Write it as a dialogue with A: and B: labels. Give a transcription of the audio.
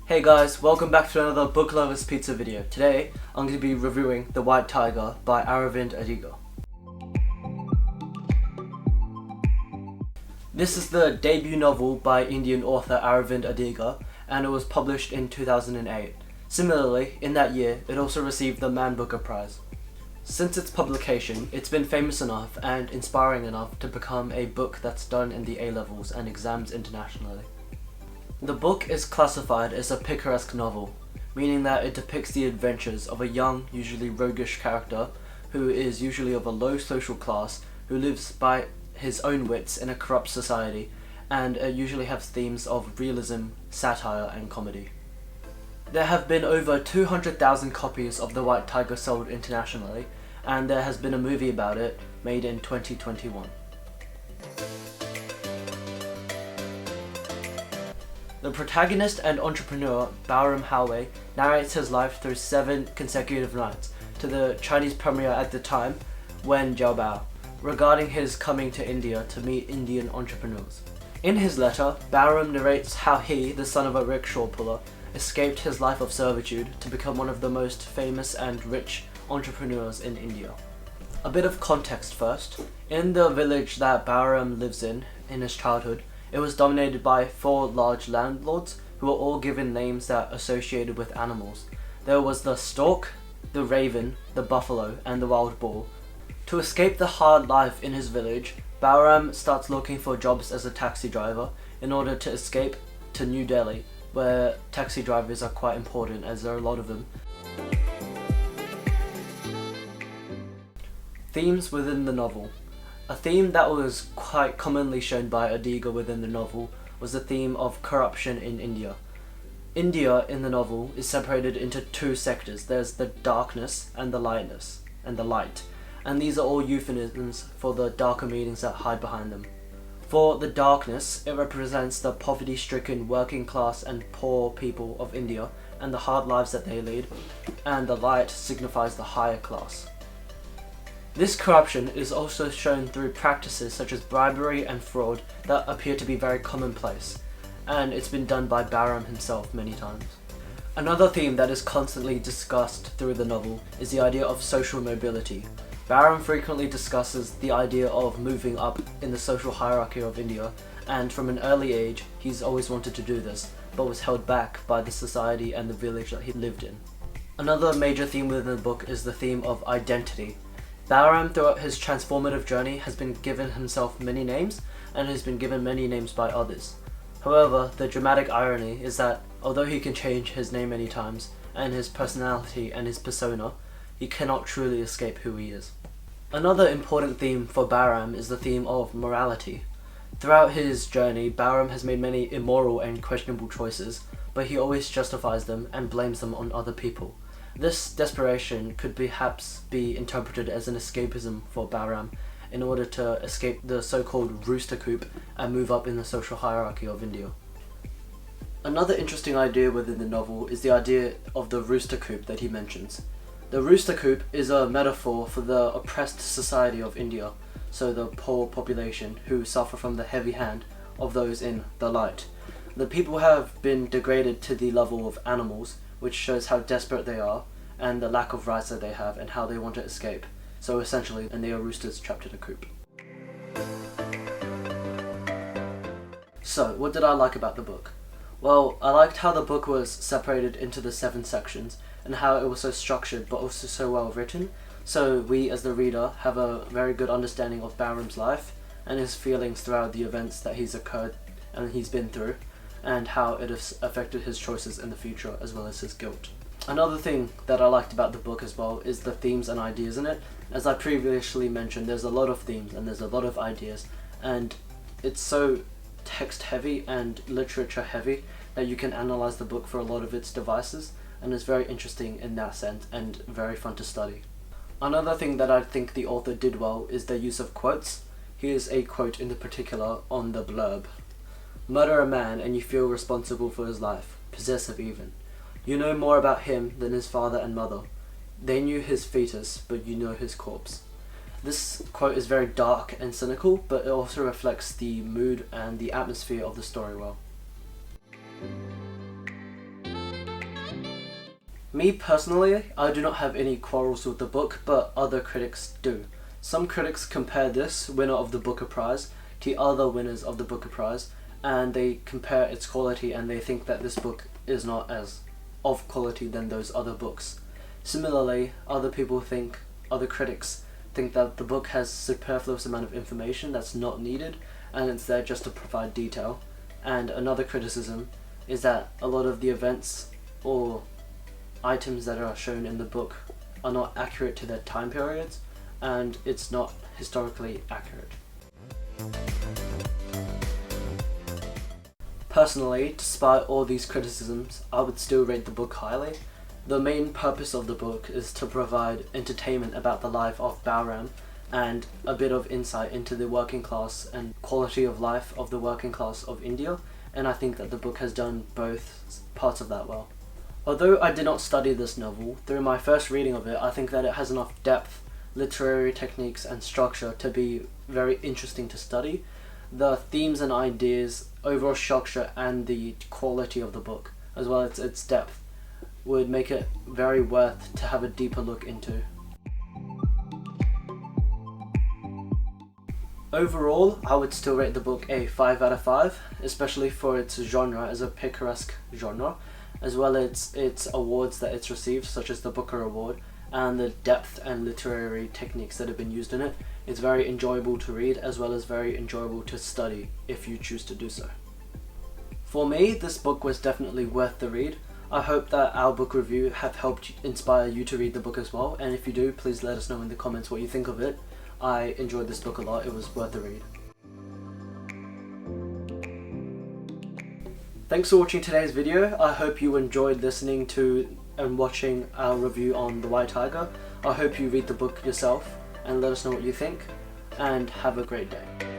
A: Hey guys, welcome back to another Book Lovers Pizza video. Today, I'm going to be reviewing The White Tiger by Aravind Adiga. This is the debut novel by Indian author Aravind Adiga, and it was published in 2008. Similarly, in that year, it also received the Man Booker Prize. Since its publication, it's been famous enough and inspiring enough to become a book that's done in the A-levels and exams internationally. The book is classified as a picaresque novel, meaning that it depicts the adventures of a young, usually roguish character who is usually of a low social class, who lives by his own wits in a corrupt society, and usually has themes of realism, satire, and comedy. There have been over 200,000 copies of The White Tiger sold internationally, and there has been a movie about it made in 2021. The protagonist and entrepreneur, Bahram Halway, narrates his life through 7 consecutive nights to the Chinese premiere at the time, Wen Jiaobao, regarding his coming to India to meet Indian entrepreneurs. In his letter, Bahram narrates how he, the son of a rickshaw puller, escaped his life of servitude to become one of the most famous and rich entrepreneurs in India. A bit of context first. In the village that Bahram lives in his childhood, it was dominated by 4 large landlords who were all given names that associated with animals. There was the stork, the raven, the buffalo, and the wild boar. To escape the hard life in his village, Bahram starts looking for jobs as a taxi driver in order to escape to New Delhi, where taxi drivers are quite important as there are a lot of them. Themes within the novel. A theme that was quite commonly shown by Adiga within the novel was the theme of corruption in India. India in the novel is separated into 2 sectors. There's the darkness and the lightness, and the light. And these are all euphemisms for the darker meanings that hide behind them. For the darkness, it represents the poverty-stricken working class and poor people of India and the hard lives that they lead, and the light signifies the higher class. This corruption is also shown through practices such as bribery and fraud that appear to be very commonplace, and it's been done by Bahram himself many times. Another theme that is constantly discussed through the novel is the idea of social mobility. Bahram frequently discusses the idea of moving up in the social hierarchy of India, and from an early age he's always wanted to do this, but was held back by the society and the village that he lived in. Another major theme within the book is the theme of identity. Bahram throughout his transformative journey has been given himself many names, and has been given many names by others. However, the dramatic irony is that although he can change his name many times, and his personality and his persona, he cannot truly escape who he is. Another important theme for Bahram is the theme of morality. Throughout his journey, Bahram has made many immoral and questionable choices, but he always justifies them and blames them on other people. This desperation could perhaps be interpreted as an escapism for Bahram in order to escape the so-called rooster coop and move up in the social hierarchy of India. Another interesting idea within the novel is the idea of the rooster coop that he mentions. The rooster coop is a metaphor for the oppressed society of India, so the poor population who suffer from the heavy hand of those in the light. The people have been degraded to the level of animals, which shows how desperate they are, and the lack of rights that they have, and how they want to escape. So essentially, and they are roosters trapped in a coop. So, what did I like about the book? Well, I liked how the book was separated into the 7 sections, and how it was so structured but also so well written, so we as the reader have a very good understanding of Bahram's life and his feelings throughout the events that he's occurred and he's been through, and how it has affected his choices in the future as well as his guilt. Another thing that I liked about the book as well is the themes and ideas in it. As I previously mentioned, there's a lot of themes and there's a lot of ideas, and it's so text heavy and literature heavy that you can analyze the book for a lot of its devices, and it's very interesting in that sense and very fun to study. Another thing that I think the author did well is the use of quotes. Here's a quote in particular on the blurb. "Murder a man and you feel responsible for his life, possessive even. You know more about him than his father and mother. They knew his fetus, but you know his corpse." This quote is very dark and cynical, but it also reflects the mood and the atmosphere of the story well. Me personally, I do not have any quarrels with the book, but other critics do. Some critics compare this winner of the Booker Prize to other winners of the Booker Prize, and they compare its quality, and they think that this book is not as of quality than those other books. Similarly, other critics think that the book has superfluous amount of information that's not needed, and it's there just to provide detail. And another criticism is that a lot of the events or items that are shown in the book are not accurate to their time periods, and it's not historically accurate. Personally, despite all these criticisms, I would still rate the book highly. The main purpose of the book is to provide entertainment about the life of Bahram and a bit of insight into the working class and quality of life of the working class of India, and I think that the book has done both parts of that well. Although I did not study this novel, through my first reading of it, I think that it has enough depth, literary techniques and structure to be very interesting to study. The themes and ideas, overall structure and the quality of the book, as well as its depth, would make it very worth to have a deeper look into. Overall, I would still rate the book a 5 out of 5, especially for its genre as a picaresque genre, as well as its awards that it's received, such as the Booker Award, and the depth and literary techniques that have been used in it. It's very enjoyable to read, as well as very enjoyable to study if you choose to do so. For me, this book was definitely worth the read. I hope that our book review have helped inspire you to read the book as well, and if you do, please let us know in the comments what you think of it. I enjoyed this book a lot, it was worth the read. Thanks for watching today's video. I hope you enjoyed listening to and watching our review on The White Tiger. I hope you read the book yourself and let us know what you think, and have a great day.